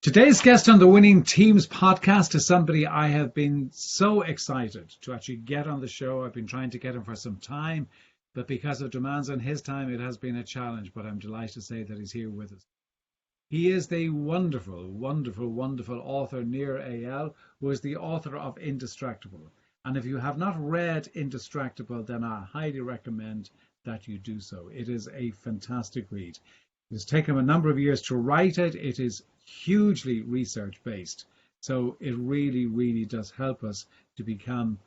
Today's guest on the Winning Teams podcast is somebody I have been so excited to actually get on the show. I've been trying to get him for some time, but because of demands on his time, it has been a challenge, but I'm delighted to say that he's here with us. He is the wonderful, wonderful, wonderful author Nir Eyal, who is the author of Indistractable. And if you have not read Indistractable, then I highly recommend that you do so. It is a fantastic read. It has taken him a number of years to write it. It is hugely research-based. So it really, really does help us to become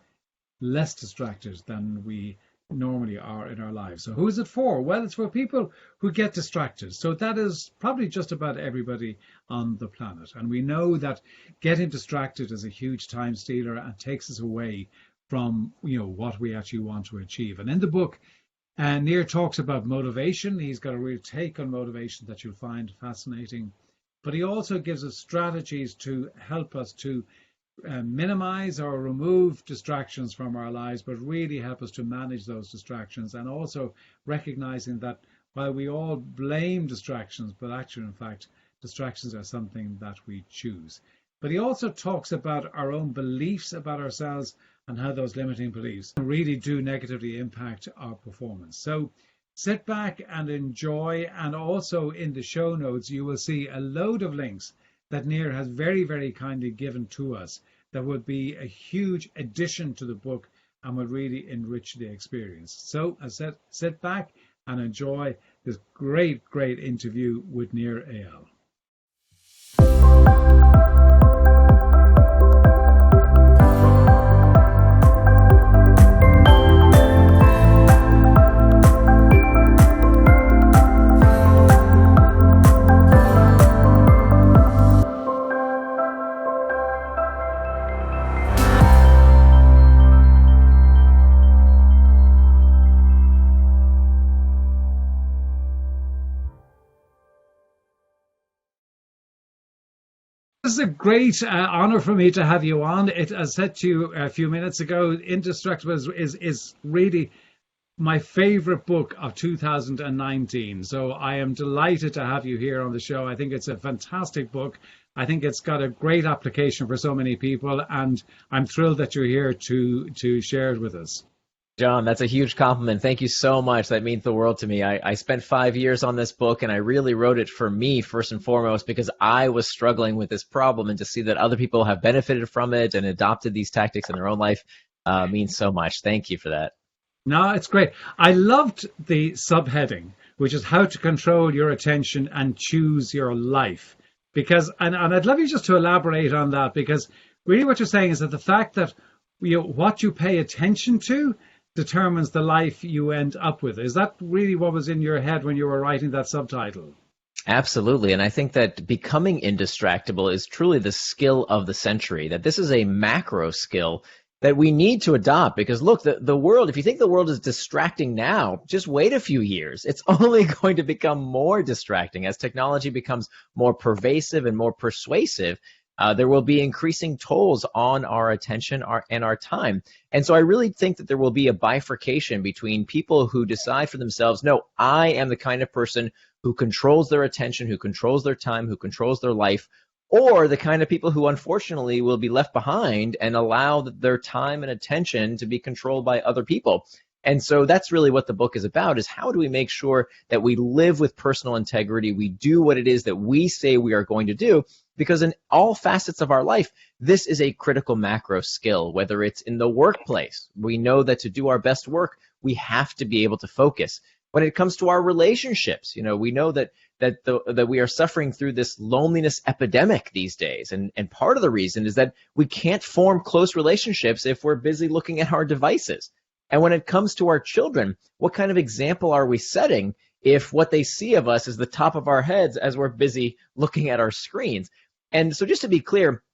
less distracted than we normally are in our lives. So who is it for? Well, it's for people who get distracted. So that is probably just about everybody on the planet. And we know that getting distracted is a huge time stealer and takes us away from, what we actually want to achieve. And in the book, Nir talks about motivation. He's got a real take on motivation that you'll find fascinating. But he also gives us strategies to help us to minimize or remove distractions from our lives, but really help us to manage those distractions. And also recognizing that while we all blame distractions, but actually, in fact, distractions are something that we choose. But he also talks about our own beliefs about ourselves and how those limiting beliefs really do negatively impact our performance. So sit back and enjoy. And also in the show notes, you will see a load of links that Nir has very, very kindly given to us that would be a huge addition to the book and would really enrich the experience. So as I said, sit back and enjoy this great, great interview with Nir Eyal. This is a great honor for me to have you on. As I said to you a few minutes ago, Indistractable is really my favorite book of 2019. So I am delighted to have you here on the show. I think it's a fantastic book. I think it's got a great application for so many people, and I'm thrilled that you're here to share it with us. John, that's a huge compliment. Thank you so much. That means the world to me. I spent 5 years on this book, and I really wrote it for me first and foremost because I was struggling with this problem, and to see that other people have benefited from it and adopted these tactics in their own life means so much. Thank you for that. No, it's great. I loved the subheading, which is how to control your attention and choose your life. Because, and I'd love you just to elaborate on that, because really what you're saying is that the fact that what you pay attention to determines the life you end up with. Is that really what was in your head when you were writing that subtitle? Absolutely. And I think that becoming indistractable is truly the skill of the century, that this is a macro skill that we need to adopt. Because look, the world, if you think the world is distracting now, just wait a few years. It's only going to become more distracting as technology becomes more pervasive and more persuasive. There will be increasing tolls on our attention and our time. And so I really think that there will be a bifurcation between people who decide for themselves, no, I am the kind of person who controls their attention, who controls their time, who controls their life, or the kind of people who unfortunately will be left behind and allow their time and attention to be controlled by other people. And so that's really what the book is about, is how do we make sure that we live with personal integrity, we do what it is that we say we are going to do, because in all facets of our life, this is a critical macro skill, whether it's in the workplace. We know that to do our best work, we have to be able to focus. When it comes to our relationships, we know that we are suffering through this loneliness epidemic these days. And part of the reason is that we can't form close relationships if we're busy looking at our devices. And when it comes to our children, what kind of example are we setting if what they see of us is the top of our heads as we're busy looking at our screens? And so just to be clear,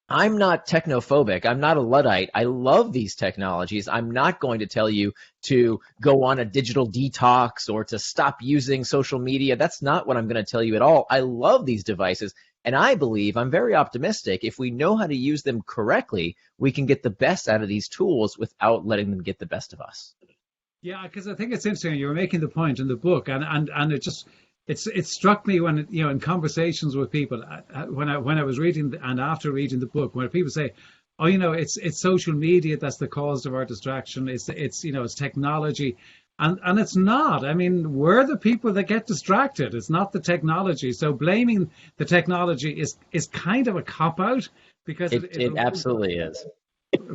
I'm not technophobic. I'm not a Luddite. I love these technologies. I'm not going to tell you to go on a digital detox or to stop using social media. That's not what I'm going to tell you at all. I love these devices. And I believe, I'm very optimistic, if we know how to use them correctly, we can get the best out of these tools without letting them get the best of us. Yeah, because I think it's interesting. You were making the point in the book, and it just it struck me when, in conversations with people, when I was reading and after reading the book, when people say, oh, it's social media that's the cause of our distraction. It's technology. And it's not. I mean, we're the people that get distracted. It's not the technology. So blaming the technology is kind of a cop out, because it absolutely is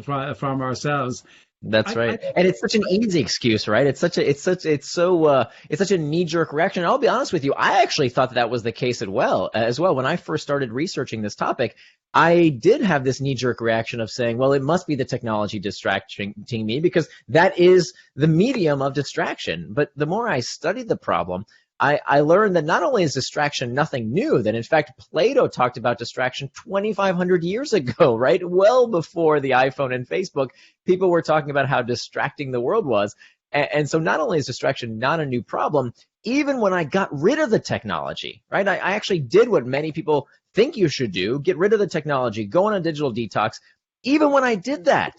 from ourselves. That's right. And it's such an easy excuse, right? It's such a knee-jerk reaction. And I'll be honest with you, I actually thought that was the case as well. When I first started researching this topic, I did have this knee-jerk reaction of saying, well, it must be the technology distracting me, because that is the medium of distraction. But the more I studied the problem, I learned that not only is distraction nothing new, that in fact Plato talked about distraction 2,500 years ago, right? Well before the iPhone and Facebook, people were talking about how distracting the world was. And so not only is distraction not a new problem, even when I got rid of the technology, right? I actually did what many people think you should do, get rid of the technology, go on a digital detox. Even when I did that,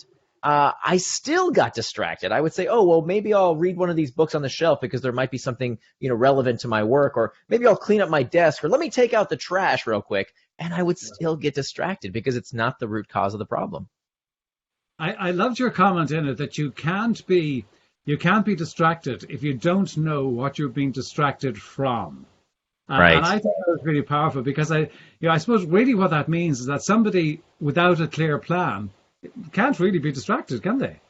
I still got distracted. I would say, oh, well, maybe I'll read one of these books on the shelf because there might be something, relevant to my work, or maybe I'll clean up my desk, or let me take out the trash real quick. And I would still get distracted because it's not the root cause of the problem. I loved your comment in it that you can't be distracted if you don't know what you're being distracted from. Right. And I think that was really powerful, because I suppose really what that means is that somebody without a clear plan can't really be distracted, can they?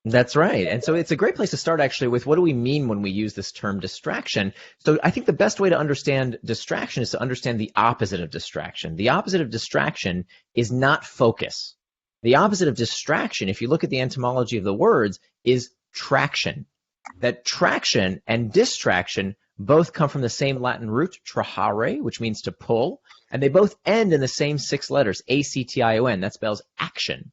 That's right. And so it's a great place to start, actually, with what do we mean when we use this term distraction. So I think the best way to understand distraction is to understand the opposite of distraction. The opposite of distraction is not focus. The opposite of distraction, if you look at the etymology of the words, is traction. That traction and distraction both come from the same Latin root, trahare, which means to pull, and they both end in the same 6 letters, A-C-T-I-O-N. That spells action.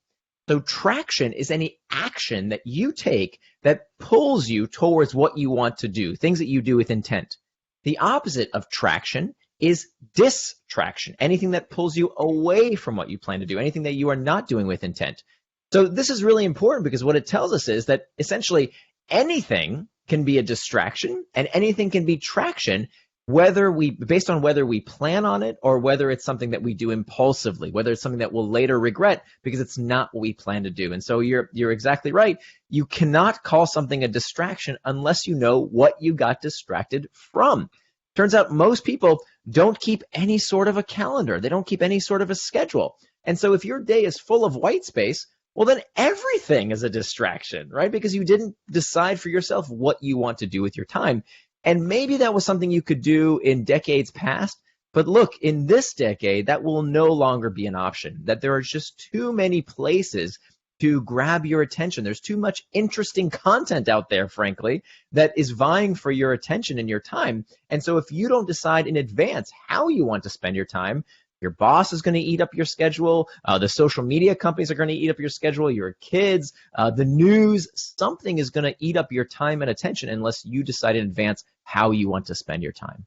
So traction is any action that you take that pulls you towards what you want to do, things that you do with intent. The opposite of traction is distraction, anything that pulls you away from what you plan to do, anything that you are not doing with intent. So this is really important, because what it tells us is that essentially anything can be a distraction and anything can be traction, based on whether we plan on it or whether it's something that we do impulsively, whether it's something that we'll later regret because it's not what we plan to do. And so you're exactly right. You cannot call something a distraction unless you know what you got distracted from. Turns out most people don't keep any sort of a calendar. They don't keep any sort of a schedule. And so if your day is full of white space, well, then everything is a distraction, right? Because you didn't decide for yourself what you want to do with your time. And maybe that was something you could do in decades past. But look, in this decade, that will no longer be an option, that there are just too many places to grab your attention. There's too much interesting content out there, frankly, that is vying for your attention and your time. And so if you don't decide in advance how you want to spend your time, your boss is going to eat up your schedule. The social media companies are going to eat up your schedule. Your kids, the news, something is going to eat up your time and attention unless you decide in advance how you want to spend your time.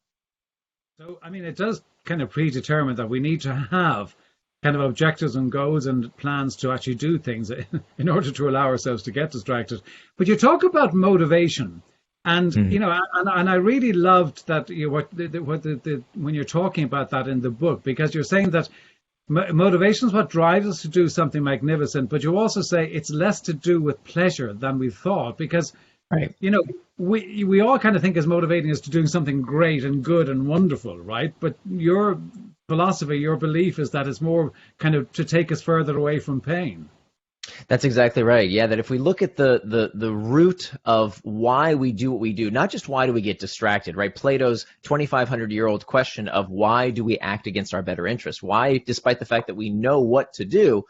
So, I mean, it does kind of predetermine that we need to have kind of objectives and goals and plans to actually do things in order to allow ourselves to get distracted. But you talk about motivation. And and I really loved that when you're talking about that in the book, because you're saying that motivation is what drives us to do something magnificent, but you also say it's less to do with pleasure than we thought, because right. We all kind of think as motivating as to doing something great and good and wonderful, right? But your philosophy, your belief is that it's more kind of to take us further away from pain. That's exactly right. Yeah, that if we look at the root of why we do what we do, not just why do we get distracted, right? Plato's 2,500-year-old question of why do we act against our better interest? Why, despite the fact that we know what to do,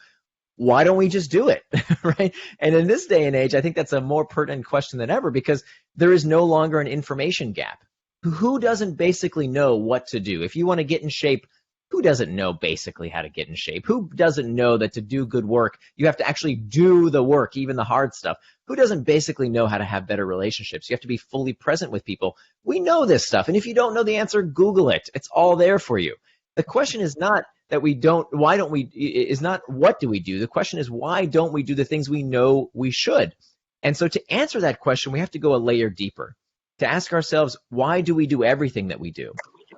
why don't we just do it, right? And in this day and age, I think that's a more pertinent question than ever, because there is no longer an information gap. Who doesn't basically know what to do? If you want to get in shape, who doesn't know basically how to get in shape? Who doesn't know that to do good work, you have to actually do the work, even the hard stuff? Who doesn't basically know how to have better relationships? You have to be fully present with people. We know this stuff. And if you don't know the answer, Google it. It's all there for you. The question is not that is not what do we do? The question is, why don't we do the things we know we should? And so to answer that question, we have to go a layer deeper. to ask ourselves, why do we do everything that we do?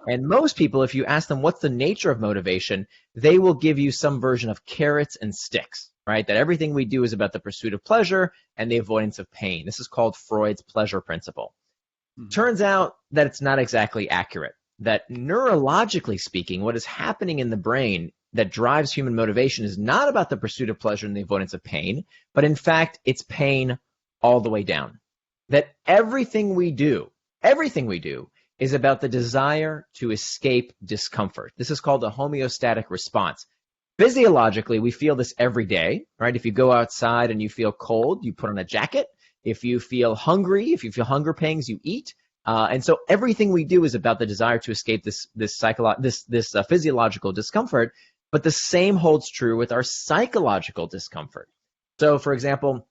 And most people, if you ask them what's the nature of motivation, they will give you some version of carrots and sticks, right? That everything we do is about the pursuit of pleasure and the avoidance of pain. This is called Freud's pleasure principle. Turns out that it's not exactly accurate. That neurologically speaking, what is happening in the brain that drives human motivation is not about the pursuit of pleasure and the avoidance of pain, but in fact, it's pain all the way down. That everything we do is about the desire to escape discomfort. This is called a homeostatic response. Physiologically, we feel this every day, right? If you go outside and you feel cold, you put on a jacket. If you feel hungry, if you feel hunger pangs, you eat. And so everything we do is about the desire to escape this physiological discomfort. But the same holds true with our psychological discomfort. So, for example,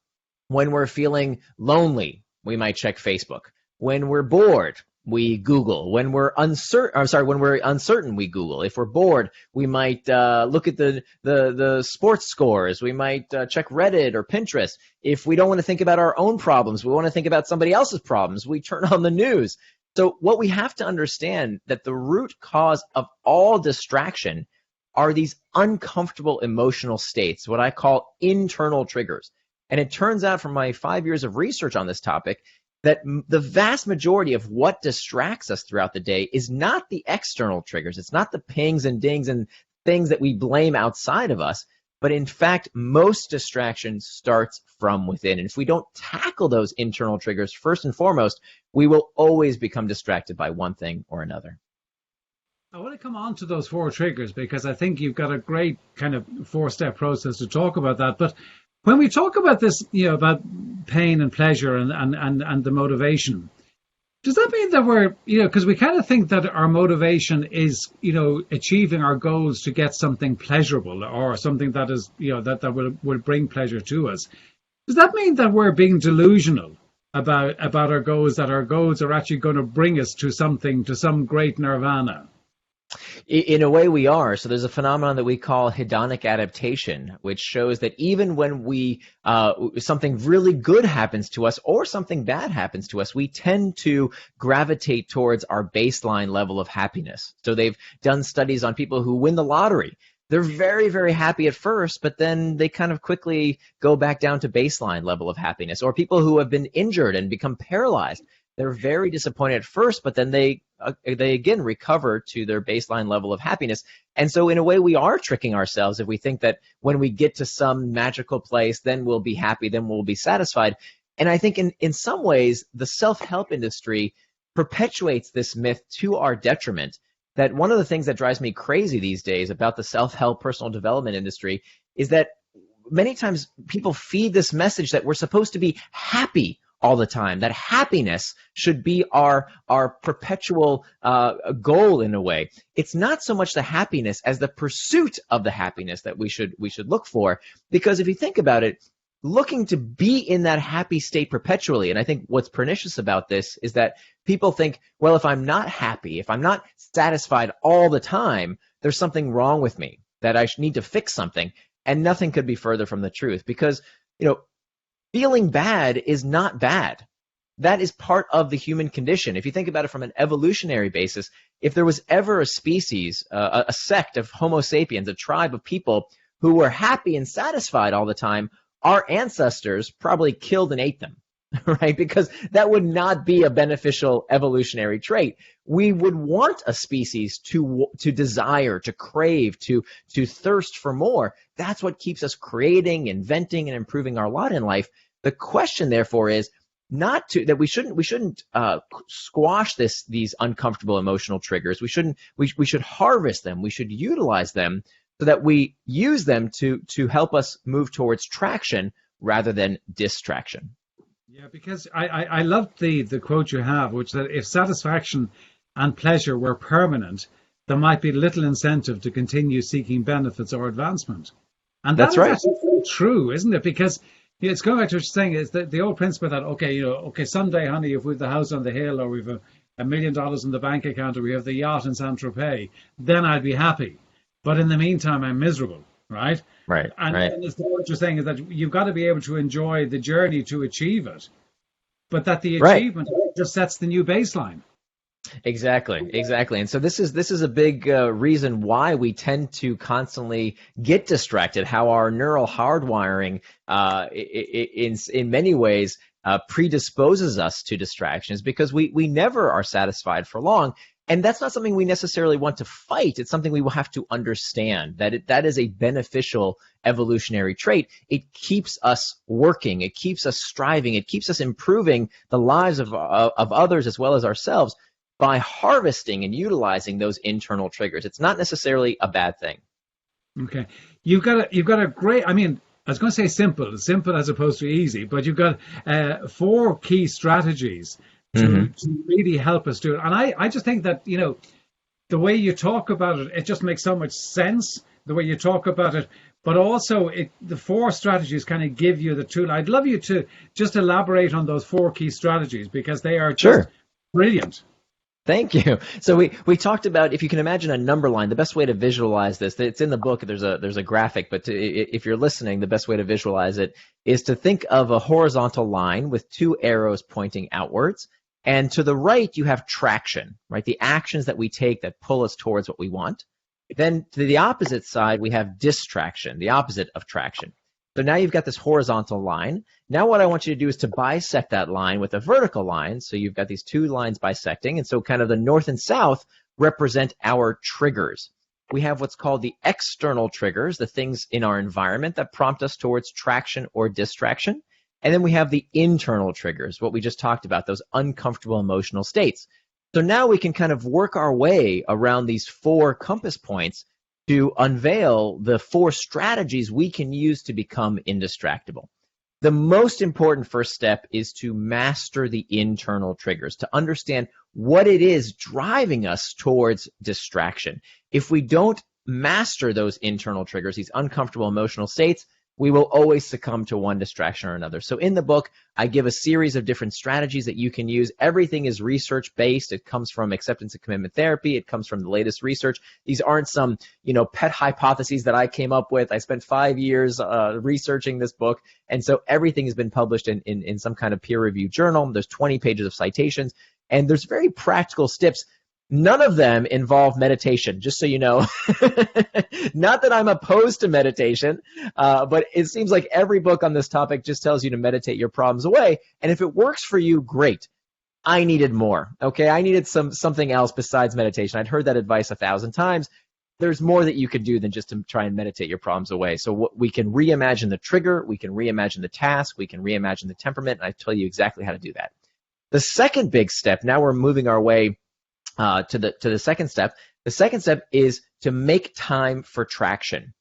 when we're feeling lonely, we might check Facebook. When we're bored, we Google. When we're uncertain, we Google. If we're bored, we might look at the sports scores. We might check Reddit or Pinterest. If we don't want to think about our own problems, we want to think about somebody else's problems, we turn on the news. So what we have to understand that the root cause of all distraction are these uncomfortable emotional states, what I call internal triggers. And it turns out from my 5 years of research on this topic that the vast majority of what distracts us throughout the day is not the external triggers. It's not the pings and dings and things that we blame outside of us. But in fact, most distraction starts from within. And if we don't tackle those internal triggers first and foremost, we will always become distracted by one thing or another. I want to come on to those 4 triggers because I think you've got a great kind of 4-step process to talk about that. But when we talk about this, about pain and pleasure and the motivation, does that mean that we're, because we kind of think that our motivation is, achieving our goals to get something pleasurable or something that is, that will bring pleasure to us. Does that mean that we're being delusional about our goals, that our goals are actually going to bring us to something, to some great nirvana? In a way we are. So there's a phenomenon that we call hedonic adaptation, which shows that even when something really good happens to us or something bad happens to us, we tend to gravitate towards our baseline level of happiness. So they've done studies on people who win the lottery. They're very, very happy at first, but then they kind of quickly go back down to baseline level of happiness. Or people who have been injured and become paralyzed. They're very disappointed at first, but then they again recover to their baseline level of happiness. And so in a way, we are tricking ourselves if we think that when we get to some magical place, then we'll be happy, then we'll be satisfied. And I think in some ways, the self-help industry perpetuates this myth to our detriment. That one of the things that drives me crazy these days about the self-help personal development industry is that many times people feed this message that we're supposed to be happy all the time, that happiness should be our perpetual goal in a way. It's not so much the happiness as the pursuit of the happiness that we should look for. Because if you think about it, looking to be in that happy state perpetually, and I think what's pernicious about this is that people think, well, if I'm not happy, if I'm not satisfied all the time, there's something wrong with me, that I need to fix something. And nothing could be further from the truth because, feeling bad is not bad. That is part of the human condition. If you think about it from an evolutionary basis, if there was ever a species, a sect of Homo sapiens, a tribe of people who were happy and satisfied all the time, our ancestors probably killed and ate them, right? Because that would not be a beneficial evolutionary trait. We would want a species to desire, to crave, to thirst for more. That's what keeps us creating, inventing, and improving our lot in life. The question, therefore, is that we shouldn't squash these uncomfortable emotional triggers. We should harvest them. We should utilize them so that we use them to help us move towards traction rather than distraction. Yeah, because I loved the quote you have, which said, if satisfaction and pleasure were permanent, there might be little incentive to continue seeking benefits or advancement. And that's right. Actually true, isn't it? Because it's going back to what you're saying, is that the old principle that, okay, someday, honey, if we have the house on the hill or we've $1 million in the bank account or we have the yacht in Saint-Tropez, then I'd be happy. But in the meantime, I'm miserable, right? Right. And what you're saying is that you've got to be able to enjoy the journey to achieve it, but that the achievement it just sets the new baseline. Exactly. And so this is a big reason why we tend to constantly get distracted, how our neural hardwiring in many ways predisposes us to distractions, because we never are satisfied for long. And that's not something we necessarily want to fight. It's something we will have to understand, that is a beneficial evolutionary trait. It keeps us working. It keeps us striving. It keeps us improving the lives of others as well as ourselves by harvesting and utilizing those internal triggers. It's not necessarily a bad thing. Okay. You've got a great, I mean, I was going to say simple as opposed to easy, but you've got 4 key strategies to really help us do it. And I just think that, the way you talk about it, it just makes so much sense, the way you talk about it. But also, the 4 strategies kind of give you the tool. I'd love you to just elaborate on those 4 key strategies, because they are just brilliant. Thank you. So we talked about, if you can imagine a number line, the best way to visualize this, it's in the book, there's a graphic, but if you're listening, the best way to visualize it is to think of a horizontal line with 2 arrows pointing outwards. And to the right, you have traction, right? The actions that we take that pull us towards what we want. Then to the opposite side, we have distraction, the opposite of traction. So now you've got this horizontal line. Now what I want you to do is to bisect that line with a vertical line. So you've got these 2 lines bisecting. And so kind of the north and south represent our triggers. We have what's called the external triggers, the things in our environment that prompt us towards traction or distraction. And then we have the internal triggers, what we just talked about, those uncomfortable emotional states. So now we can kind of work our way around these 4 compass points to unveil the 4 strategies we can use to become indistractable. The most important first step is to master the internal triggers, to understand what it is driving us towards distraction. If we don't master those internal triggers, these uncomfortable emotional states, we will always succumb to one distraction or another. So in the book, I give a series of different strategies that you can use. Everything is research-based. It comes from acceptance and commitment therapy. It comes from the latest research. These aren't some, pet hypotheses that I came up with. I spent 5 years researching this book. And so everything has been published in some kind of peer-reviewed journal. There's 20 pages of citations. And there's very practical steps. None of them involve meditation, just so you know. Not that I'm opposed to meditation, but it seems like every book on this topic just tells you to meditate your problems away. And if it works for you, great. I needed more, okay? I needed something else besides meditation. I'd heard that advice 1,000 times. There's more that you can do than just to try and meditate your problems away. So we can reimagine the trigger, we can reimagine the task, we can reimagine the temperament, and I tell you exactly how to do that. The second big step, now we're moving our way to the second step. The second step is to make time for traction.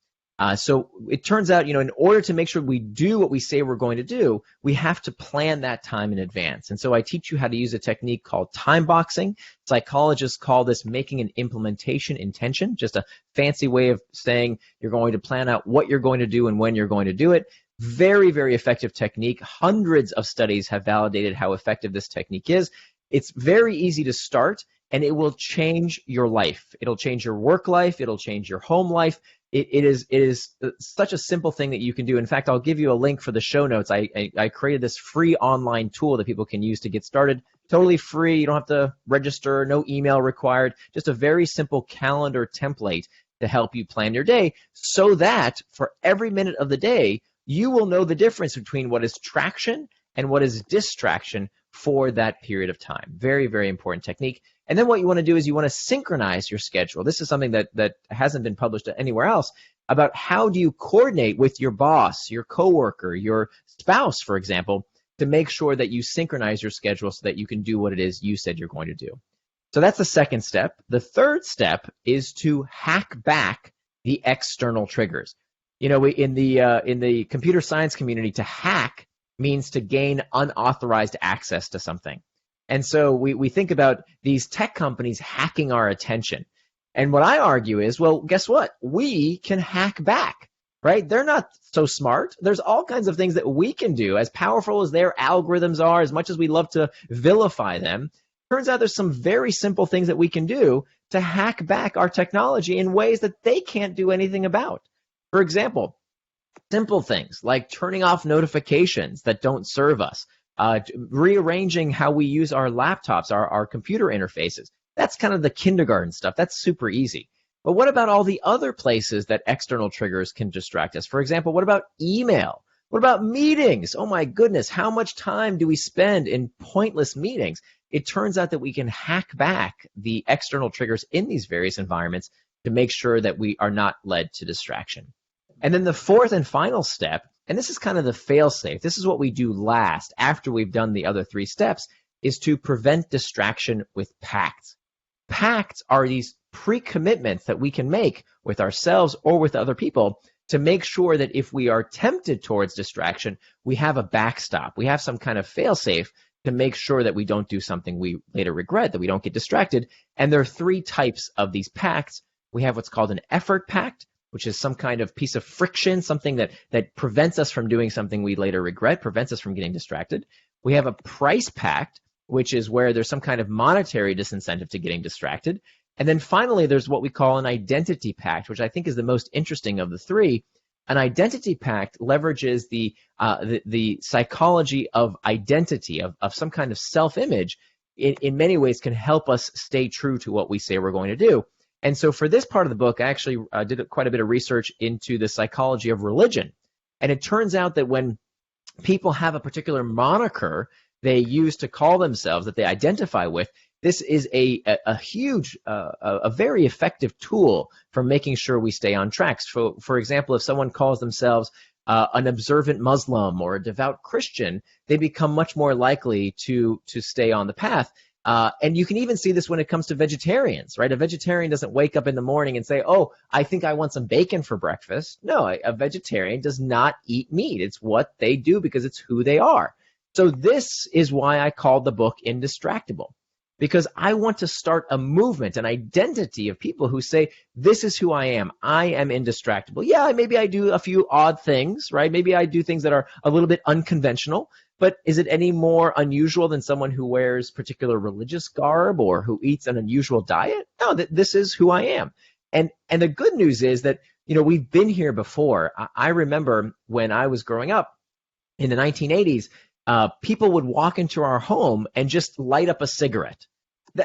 So it turns out, in order to make sure we do what we say we're going to do, we have to plan that time in advance. And so I teach you how to use a technique called time boxing. Psychologists call this making an implementation intention, just a fancy way of saying you're going to plan out what you're going to do and when you're going to do it. Very, very effective technique. Hundreds of studies have validated how effective this technique is. It's very easy to start, and it will change your life. It'll change your work life. It'll change your home life. It is such a simple thing that you can do. In fact, I'll give you a link for the show notes. I created this free online tool that people can use to get started. Totally free. You don't have to register. No email required. Just a very simple calendar template to help you plan your day, so that for every minute of the day, you will know the difference between what is traction and what is distraction for that period of time. Very, very important technique. And then what you want to do is you want to synchronize your schedule. This is something that hasn't been published anywhere else, about how do you coordinate with your boss, your coworker, your spouse, for example, to make sure that you synchronize your schedule so that you can do what it is you said you're going to do. So that's the second step. The third step is to hack back the external triggers. In the computer science community, to hack means to gain unauthorized access to something. And so we think about these tech companies hacking our attention. And what I argue is, well, guess what? We can hack back, right? They're not so smart. There's all kinds of things that we can do, as powerful as their algorithms are, as much as we love to vilify them. Turns out there's some very simple things that we can do to hack back our technology in ways that they can't do anything about. For example, simple things like turning off notifications that don't serve us, rearranging how we use our laptops, our computer interfaces. That's kind of the kindergarten stuff. That's super easy. But what about all the other places that external triggers can distract us? For example, what about email? What about meetings? Oh my goodness, how much time do we spend in pointless meetings? It turns out that we can hack back the external triggers in these various environments to make sure that we are not led to distraction. And then the fourth and final step, and this is kind of the fail-safe, this is what we do last after we've done the other three steps, is to prevent distraction with pacts. Pacts are these pre-commitments that we can make with ourselves or with other people to make sure that if we are tempted towards distraction, we have a backstop. We have some kind of fail-safe to make sure that we don't do something we later regret, that we don't get distracted. And there are three types of these pacts. We have what's called an effort pact, which is some kind of piece of friction, something that prevents us from doing something we later regret, prevents us from getting distracted. We have a price pact, which is where there's some kind of monetary disincentive to getting distracted. And then finally, there's what we call an identity pact, which I think is the most interesting of the three. An identity pact leverages the psychology of identity, of some kind of self-image, in many ways can help us stay true to what we say we're going to do. And so for this part of the book, I actually did quite a bit of research into the psychology of religion. And it turns out that when people have a particular moniker they use to call themselves, that they identify with, this is a huge, a very effective tool for making sure we stay on track. For example, if someone calls themselves an observant Muslim or a devout Christian, they become much more likely to stay on the path. And you can even see this when it comes to vegetarians, right? A vegetarian doesn't wake up in the morning and say, oh, I think I want some bacon for breakfast. No, a vegetarian does not eat meat. It's what they do because it's who they are. So this is why I called the book Indistractable, because I want to start a movement, an identity of people who say, this is who I am. I am indistractable. Yeah, maybe I do a few odd things, right? Maybe I do things that are a little bit unconventional, but is it any more unusual than someone who wears particular religious garb or who eats an unusual diet? No, this is who I am. And the good news is that, we've been here before. I remember when I was growing up in the 1980s, people would walk into our home and just light up a cigarette.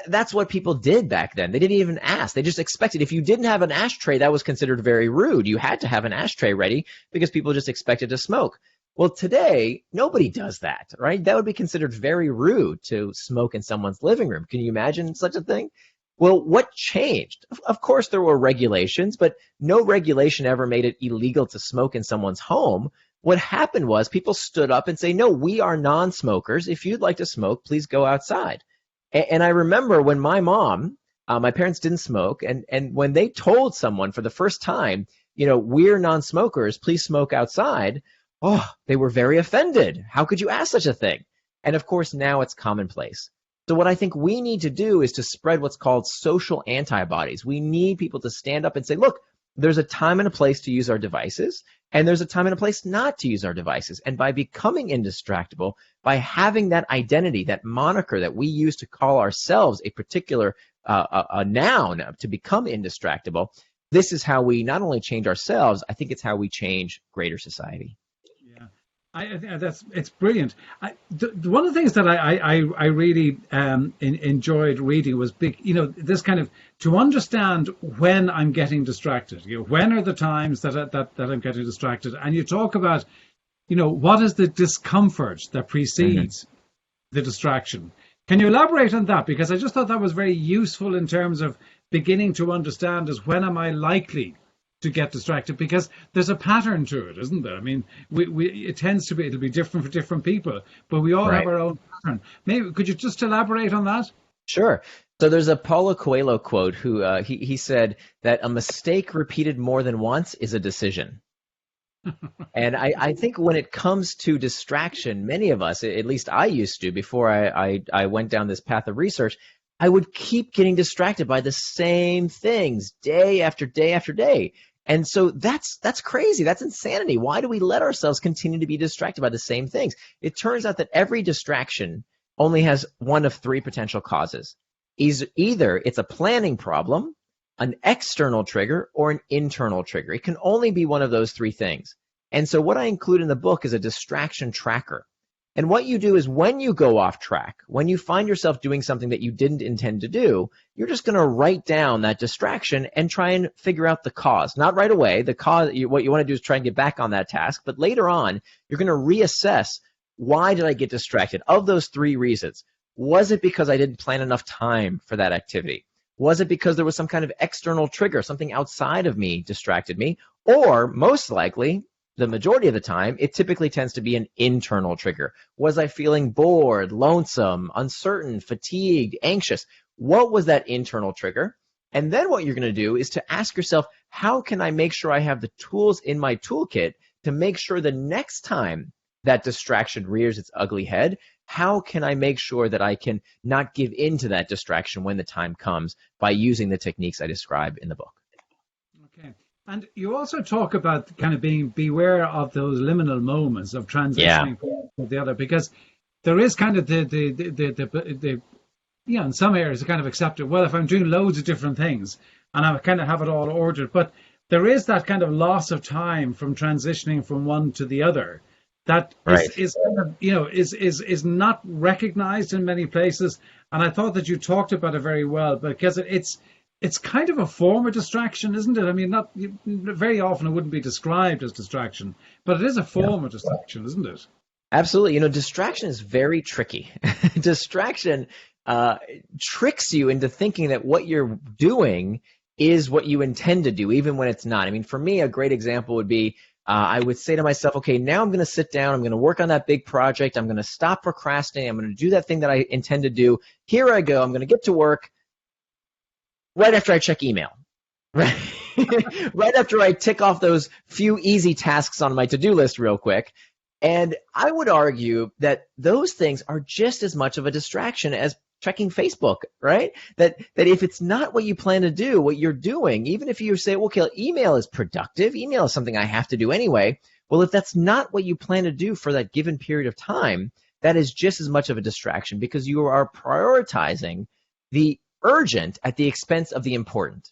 That's what people did back then. They didn't even ask. They just expected. If you didn't have an ashtray, that was considered very rude. You had to have an ashtray ready because people just expected to smoke. Well, today, nobody does that, right? That would be considered very rude to smoke in someone's living room. Can you imagine such a thing? Well, what changed? Of course, there were regulations, but no regulation ever made it illegal to smoke in someone's home. What happened was people stood up and say, no, we are non-smokers. If you'd like to smoke, please go outside. And I remember when my mom, my parents didn't smoke, and when they told someone for the first time, we're non-smokers, please smoke outside, oh, they were very offended. How could you ask such a thing? And of course, now it's commonplace. So what I think we need to do is to spread what's called social antibodies. We need people to stand up and say, look, there's a time and a place to use our devices, and there's a time and a place not to use our devices. And by becoming indistractable, by having that identity, that moniker that we use to call ourselves a particular a noun to become indistractable, this is how we not only change ourselves, I think it's how we change greater society. It's brilliant. One of the things that I really enjoyed reading was this kind of to understand when I'm getting distracted. When are the times that I'm getting distracted? And you talk about, what is the discomfort that precedes the distraction? Can you elaborate on that? Because I just thought that was very useful in terms of beginning to understand is when am I likely to get distracted, because there's a pattern to it, isn't there? I mean, it tends to be, it'll be different for different people, but we all have our own pattern. Maybe could you just elaborate on that? Sure. So there's a Paulo Coelho quote who he said that a mistake repeated more than once is a decision. And I think when it comes to distraction, many of us, at least I used to before I went down this path of research, I would keep getting distracted by the same things day after day after day. And so that's crazy. That's insanity. Why do we let ourselves continue to be distracted by the same things? It turns out that every distraction only has one of three potential causes. Either it's a planning problem, an external trigger, or an internal trigger. It can only be one of those three things. And so what I include in the book is a distraction tracker. And what you do is when you go off track, when you find yourself doing something that you didn't intend to do, you're just going to write down that distraction and try and figure out the cause. Not right away. The cause, what you want to do is try and get back on that task. But later on, you're going to reassess, why did I get distracted? Of those 3 reasons, was it because I didn't plan enough time for that activity? Was it because there was some kind of external trigger, something outside of me distracted me? Or most likely, the majority of the time, it typically tends to be an internal trigger. Was I feeling bored, lonesome, uncertain, fatigued, anxious? What was that internal trigger? And then what you're going to do is to ask yourself, how can I make sure I have the tools in my toolkit to make sure the next time that distraction rears its ugly head, how can I make sure that I can not give in to that distraction when the time comes by using the techniques I describe in the book? Okay. And you also talk about kind of beware of those liminal moments of transitioning from one to the other, because there is kind of the in some areas kind of accepted, well, if I'm doing loads of different things and I kind of have it all ordered, but there is that kind of loss of time from transitioning from one to the other that is kind of, is not recognized in many places. And I thought that you talked about it very well, because it's kind of a form of distraction, isn't it? I mean, not very often it wouldn't be described as distraction, but it is a form of distraction, isn't it? Absolutely. Distraction is very tricky. Distraction tricks you into thinking that what you're doing is what you intend to do, even when it's not. I mean, for me, a great example would be, I would say to myself, okay, now I'm going to sit down. I'm going to work on that big project. I'm going to stop procrastinating. I'm going to do that thing that I intend to do. Here I go. I'm going to get to work right after I check email. Right, right after I tick off those few easy tasks on my to-do list real quick. And I would argue that those things are just as much of a distraction as checking Facebook, right? That if it's not what you plan to do, what you're doing, even if you say, okay, email is productive, email is something I have to do anyway. Well, if that's not what you plan to do for that given period of time, that is just as much of a distraction, because you are prioritizing the urgent at the expense of the important.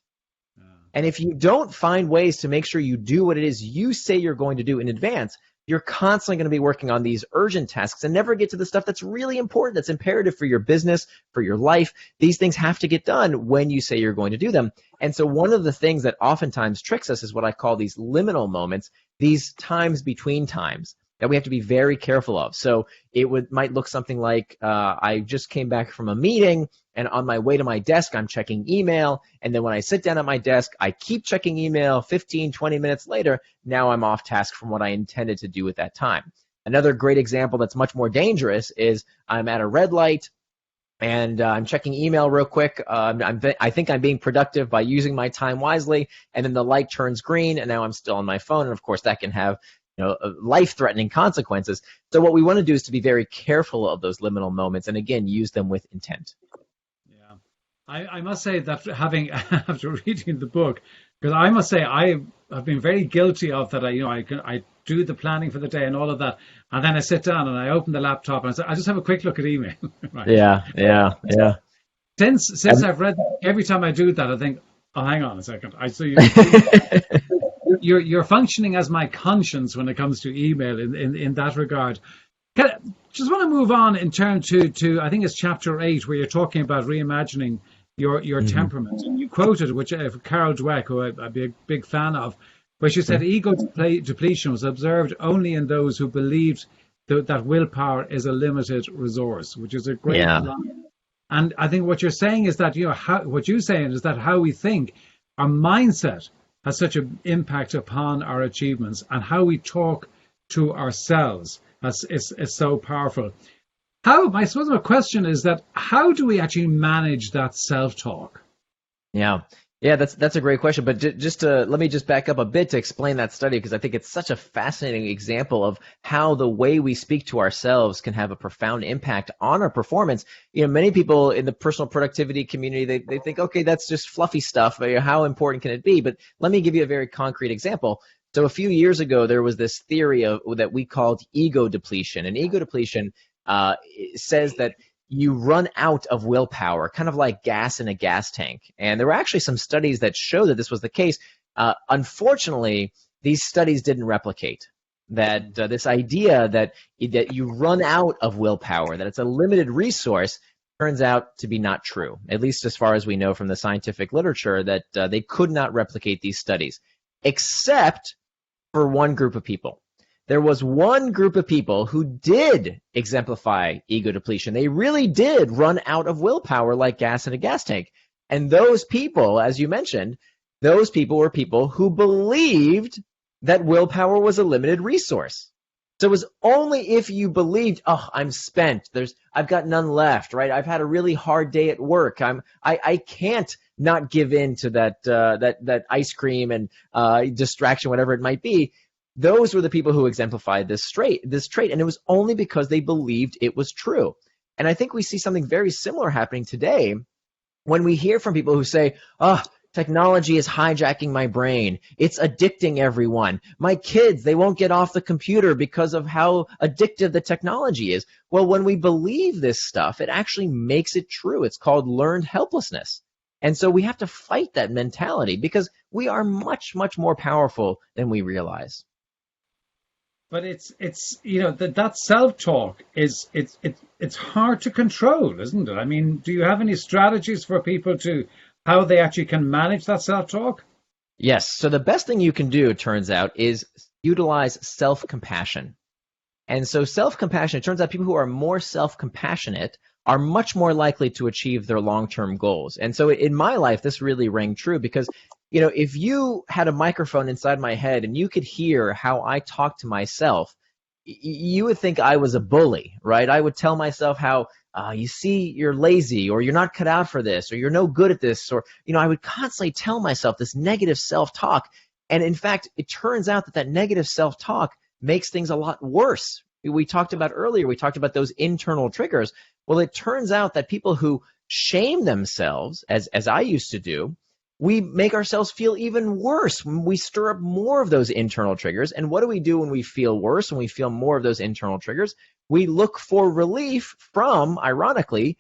And if you don't find ways to make sure you do what it is you say you're going to do in advance, you're constantly going to be working on these urgent tasks and never get to the stuff that's really important, that's imperative for your business, for your life. These things have to get done when you say you're going to do them. And so one of the things that oftentimes tricks us is what I call these liminal moments, these times between times that we have to be very careful of. So it might look something like, I just came back from a meeting, and on my way to my desk, I'm checking email. And then when I sit down at my desk, I keep checking email. 15, 20 minutes later, now I'm off task from what I intended to do at that time. Another great example that's much more dangerous is I'm at a red light and I'm checking email real quick. I think I'm being productive by using my time wisely. And then the light turns green, and now I'm still on my phone. And of course, that can have life-threatening consequences. So what we want to do is to be very careful of those liminal moments, and again, use them with intent. Yeah, I must say that after reading the book, because I must say I have been very guilty of that. I do the planning for the day and all of that, and then I sit down and I open the laptop and I say, I just have a quick look at email. Right. Yeah. Since I've read that, every time I do that, I think, oh, hang on a second. You're functioning as my conscience when it comes to email in that regard. Just want to move on in terms to I think it's chapter 8, where you're talking about reimagining your temperament. And you quoted, which Carol Dweck, who I'd be a big fan of, where she said ego depletion was observed only in those who believed that willpower is a limited resource, which is a great line. And I think what you're saying is that how we think, our mindset has such an impact upon our achievements, and how we talk to ourselves is so powerful. I suppose my question is that how do we actually manage that self-talk? Yeah, that's a great question. But let me back up a bit to explain that study, because I think it's such a fascinating example of how the way we speak to ourselves can have a profound impact on our performance. Many people in the personal productivity community, they think, okay, that's just fluffy stuff. How important can it be? But let me give you a very concrete example. So a few years ago, there was this theory that we called ego depletion. And ego depletion says that you run out of willpower, kind of like gas in a gas tank. And there were actually some studies that show that this was the case. Unfortunately, these studies didn't replicate. that this idea that you run out of willpower, that it's a limited resource, turns out to be not true, at least as far as we know from the scientific literature, that they could not replicate these studies, except for one group of people. There was one group of people who did exemplify ego depletion. They really did run out of willpower like gas in a gas tank. And those people, as you mentioned, those people were people who believed that willpower was a limited resource. So it was only if you believed, oh, I'm spent, I've got none left, right? I've had a really hard day at work. I can't not give in to that ice cream and distraction, whatever it might be. Those were the people who exemplified this trait, and it was only because they believed it was true. And I think we see something very similar happening today when we hear from people who say, oh, technology is hijacking my brain. It's addicting everyone. My kids, they won't get off the computer because of how addictive the technology is. Well, when we believe this stuff, it actually makes it true. It's called learned helplessness. And so we have to fight that mentality because we are much, much more powerful than we realize. But it's that self-talk it's hard to control, isn't it? I mean, do you have any strategies for people to how they actually can manage that self-talk? Yes. So the best thing you can do, it turns out, is utilize self-compassion. And so self-compassion, it turns out people who are more self-compassionate are much more likely to achieve their long-term goals. And so in my life, this really rang true because, if you had a microphone inside my head and you could hear how I talk to myself, you would think I was a bully, right? I would tell myself how, you see, you're lazy, or you're not cut out for this, or you're no good at this, or, I would constantly tell myself this negative self-talk. And in fact, it turns out that negative self-talk makes things a lot worse. We talked about those internal triggers. Well, it turns out that people who shame themselves, as I used to do, we make ourselves feel even worse when we stir up more of those internal triggers. And what do we do when we feel worse, when we feel more of those internal triggers? We look for relief from, ironically,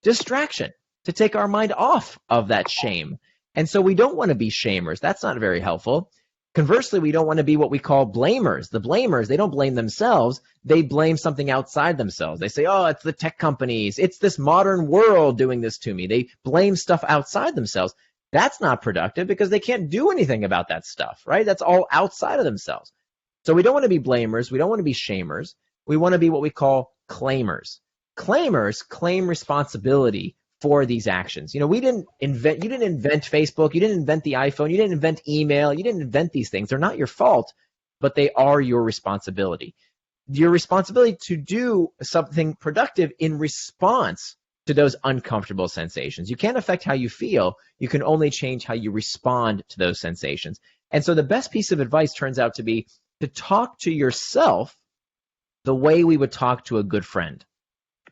distraction, to take our mind off of that shame. And so we don't want to be shamers. That's not very helpful. Conversely, we don't want to be what we call blamers. The blamers, they don't blame themselves. They blame something outside themselves. They say, oh, it's the tech companies. It's this modern world doing this to me. They blame stuff outside themselves. That's not productive because they can't do anything about that stuff, right? That's all outside of themselves. So we don't want to be blamers. We don't want to be shamers. We want to be what we call claimers. Claimers claim responsibility for these actions. You didn't invent Facebook. You didn't invent the iPhone. You didn't invent email. You didn't invent these things. They're not your fault, but they are your responsibility. Your responsibility to do something productive in response to those uncomfortable sensations. You can't affect how you feel. You can only change how you respond to those sensations. And so the best piece of advice turns out to be to talk to yourself the way we would talk to a good friend.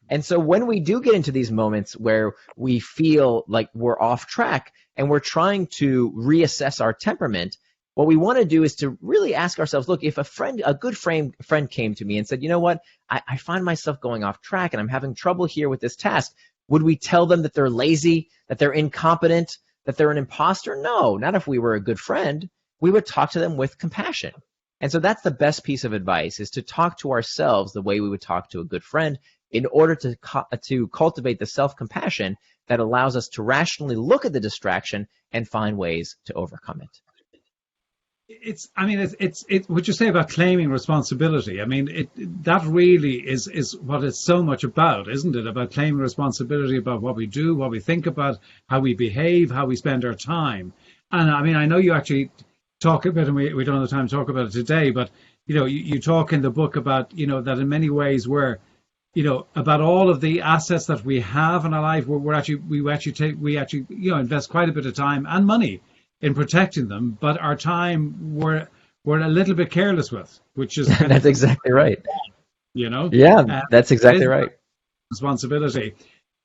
And so when we do get into these moments where we feel like we're off track and we're trying to reassess our temperament, what we want to do is to really ask ourselves, look, if a good friend came to me and said, you know what, I find myself going off track and I'm having trouble here with this task, would we tell them that they're lazy, that they're incompetent, that they're an imposter? No, not if we were a good friend. We would talk to them with compassion. And so that's the best piece of advice, is to talk to ourselves the way we would talk to a good friend in order to cultivate the self-compassion that allows us to rationally look at the distraction and find ways to overcome it. It's what you say about claiming responsibility. I mean, that really is what it's so much about, isn't it? About claiming responsibility about what we do, what we think about, how we behave, how we spend our time. And I mean, I know you actually talk a bit, and we don't have the time to talk about it today, but you talk in the book about that in many ways we're about all of the assets that we have in our life. We actually invest quite a bit of time and money in protecting them, but our time we're a little bit careless with, which is that's exactly right. Yeah, that's exactly right. Responsibility.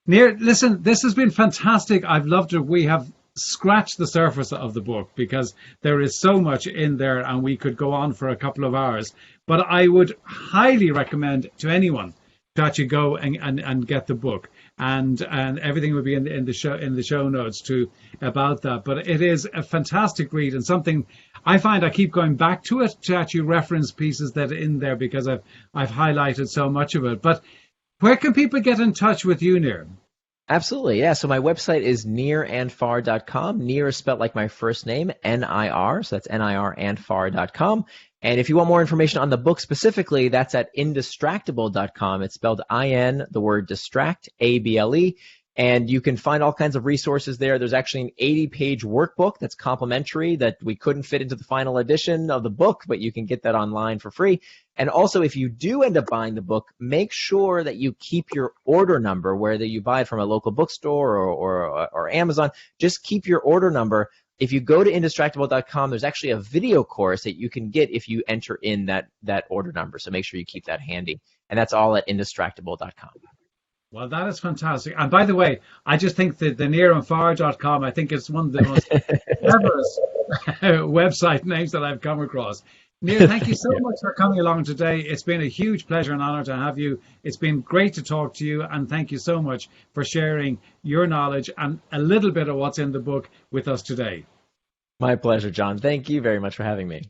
Nir, listen, this has been fantastic. I've loved it. We have scratched the surface of the book because there is so much in there, and we could go on for a couple of hours. But I would highly recommend to anyone to actually go and get the book. and everything will be in the show notes too about that. But it is a fantastic read, and something I find I keep going back to it to actually reference pieces that are in there because I've highlighted so much of it. But where can people get in touch with you, Nir? Absolutely, yeah. So my website is nirandfar.com. Nir is spelled like my first name, N-I-R, so that's N-I-R and far.com. And if you want more information on the book specifically, that's at indistractable.com. It's spelled I-N, the word distract, A-B-L-E. And you can find all kinds of resources there. There's actually an 80-page workbook that's complimentary that we couldn't fit into the final edition of the book, but you can get that online for free. And also, if you do end up buying the book, make sure that you keep your order number, whether you buy it from a local bookstore or Amazon. Just keep your order number. If you go to indistractable.com, there's actually a video course that you can get if you enter in that order number. So make sure you keep that handy. And that's all at indistractable.com. Well, that is fantastic. And by the way, I just think that the nirandfar.com, I think it's one of the most cleverest website names that I've come across. Nir, thank you so much for coming along today. It's been a huge pleasure and honor to have you. It's been great to talk to you, and thank you so much for sharing your knowledge and a little bit of what's in the book with us today. My pleasure, John. Thank you very much for having me.